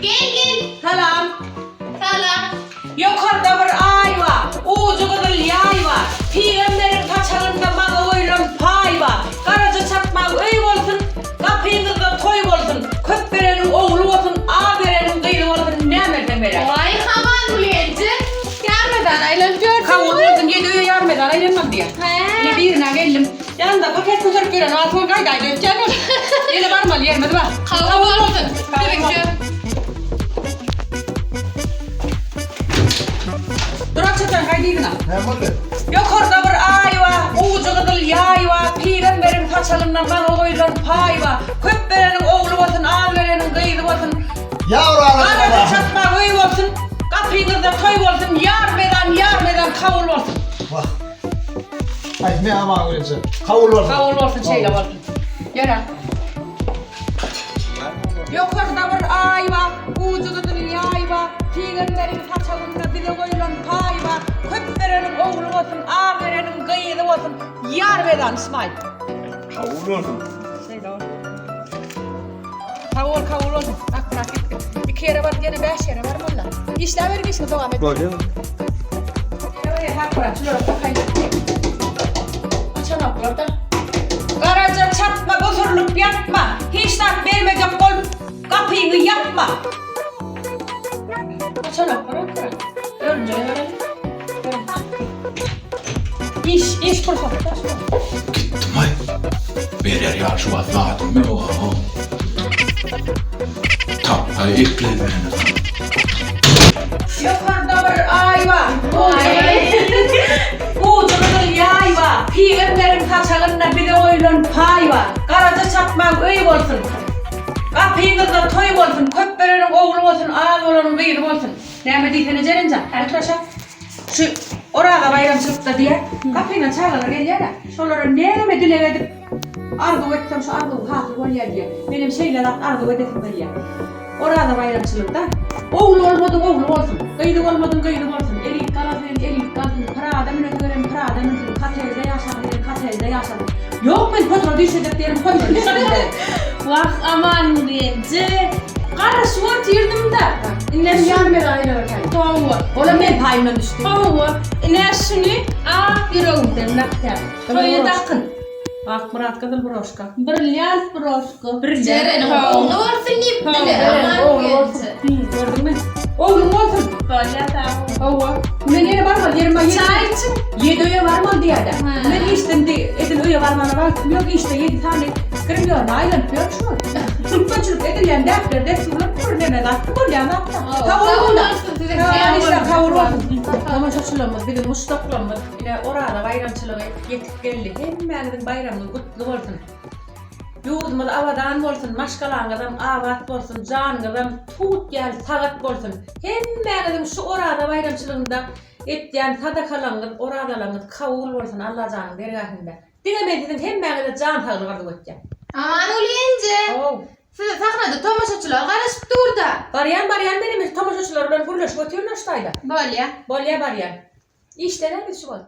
Gel. Salam. Salam. Yukarıda bir ay var. Ucu kadar yay var. Peygamberin kaçağında bana oylan pay var. Karaca çakmak öy olsun. Kapıyında da toy olsun. Köp verenin oğlu olsun. A verenin kıylı olsun. Ne emerden verer? Vay aman uyandı. Gelmeden aylan gördün Kavun mü? olsun diye düğü yarmadan ayrılmam diye. He. Yine birine geldim. Yanında paket kutup gören altın kaydaydı ötken olur. Yine varmalı yermedi bak. Kavun olsun. Kavun olsun. Dur açıktan kaydıydı. Ne oldu? Yukarıda bir ay var, ucu kadar yay var, peygamberin kaçalından bana oylan pay var. Köp verenin oğlu olsun, ağ verenin kıydı olsun. Yavru Arada anam. çatma öy olsun, kapıyında toy olsun, yar meden kavul olsun. Bak. Ay ne aman öylece. Kavul olsun. Kavul olsun, şeyle olsun. Yara. Yukarıda bir ay var, ucu kadar yay var, peygamberin kaçalından bir de oylan pay var. Köp verenin oğlu olsun, ağ verenin kıydı olsun, yar meden İsmail. Kavul olsun. Şey doğru. Kavul olsun. Bak bırak gitti. İki yere var gene 5 yere var valla. İşte verin işini devam et. Böyle mi? Evet hak bırak. Şuraya bakayım. Açan oklarda. Garaja çatma, bozurluk yapma. Hiç tak vermeyecek kol kapıyı yapma. Açan oklarda bırak. Önce öğrenelim. İş fırsatı. Gittim ay. Verer ya şu vallahi mi o? Tam ekle beni. Yukarıda bir ay var. Vay. Ucunda yay var. Peygamberin kaçağında bir de oylan pay var. Karaca çatmak öy olsun. Kapıyında da toy olsun. Köp verenin oğlu olsun. Ağız olanın kıyırım olsun. Neyme diytene Cerincan. Hadi turaşa. Şu orada bayramçılıkta diye. Kapıyla çağırır geliyor da. Şolara neyme dile edip. Ardu ettim şu ardu hatır gol yer diye. Benim şeyler ardu edetim diye. Orada bayramçılıkta. Oğlu olmadın oğlu olsun. Kıydı olmadın kıydı olsun. Elik kalasın. Para adamın ötüverin para adamın ötüverin. Katezde yaşadın. Yok ben kontrol düşecek derim kontrol düşecek. Vah aman uyandı. Kara suat yırdım da. İnnem yarım eder aile bakayım. Kavun. Ola ben payımdan düştüm. Kavun. Ne şunu? Yüreğimden nakter. Öyle dakın. Bak Murat kadın broşka. Brilyant broşko. Brilyant. Oğlu olsun ip bile. Aman uyandı. Gördün mü? Oğlum olsun. Böyle tamam. Ova. Ben yere varma yerim ben Çay için. 7 öye varma diye de. Ha. Ben içtim de edin öye varmana baktım. Yok işte 7 tane kırmıyor. Aylan yok şu. Tutmaçılık edilen defter desturlup kurnene attı. Kuryana attı. Kavurgun da. Yani işte kavurgun. Ama şaşılamaz. Bir de muştaklanmaz. Yine orada bayramçılığı yetip geldi. Hem bayramın kutlu olsun. Yurdumuz avadan olsun, maşkalağınızdan avat olsun, canınızdan tut gel, salat olsun. Hem şu orada bayramçılığında ettiyen sadakalarınız, oradalarınız kavul olsun Allah canın dergahinde. Dine dedim hem can sağlığı vardı ötken. Aman uyandı. Oh. Size sahnada tomaşaçılar karışıp durdu. Baryan benim tamaşaçılarından gülleş götürün aşağıda. Böyle. Bolya baryan. İşte ne bir şu var.